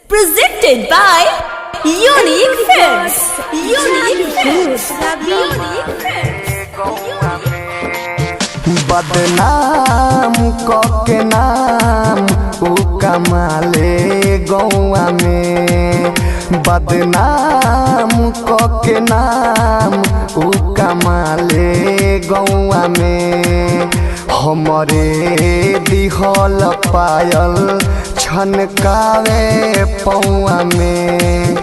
Presented by Unique Films. Unique Films. Unique Films. बदनाम के नाम उ कमाले गौआ में, बदनाम के नाम उ कमाले गौआ में। हमरे दिहल पायल छनकावे पौआ में,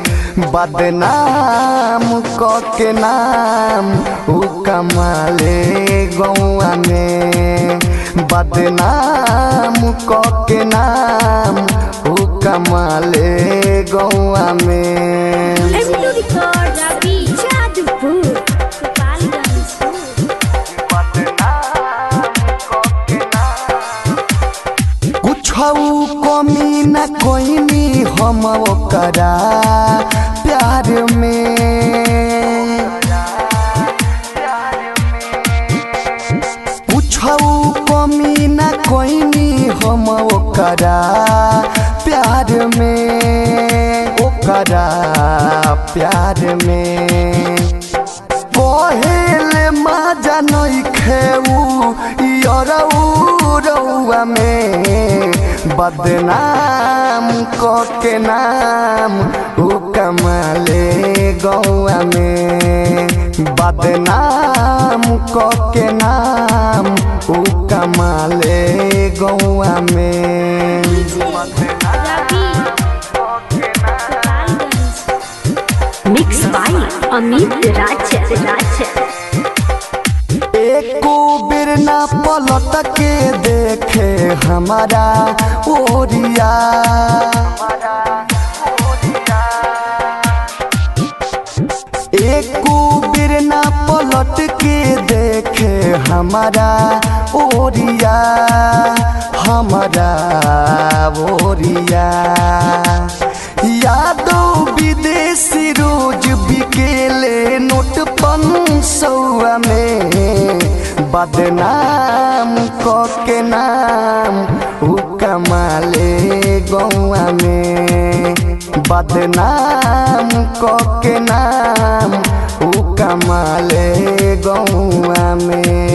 बदनाम के नाम उ कमाले गौआ में, बदनाम के नाम उ कमाले गौआ में। कमी न कोईनी हम ओकरा प्यार में, पूछौ कमी न कोईनी हम ओकरा प्यार में, ओकरा प्यार में। कोहेल मजा नहीं खेऊ रउआ में, बदनाम के नाम उ कमाले गौआ में, बदनाम के नाम उ कमाले गौआ में। Mixed by Amit Raj. एको बेर ना पलट के देखे हमारा ओरिया, एको बेर ना पलट के देखे हमारा ओरिया, हमारा ओरिया। यादो विदेशी रोज बिकेले नोट 500 में, बदनाम के नाम उ कमाले गौआ में, बदनाम के नाम उ कमाले गौआ में।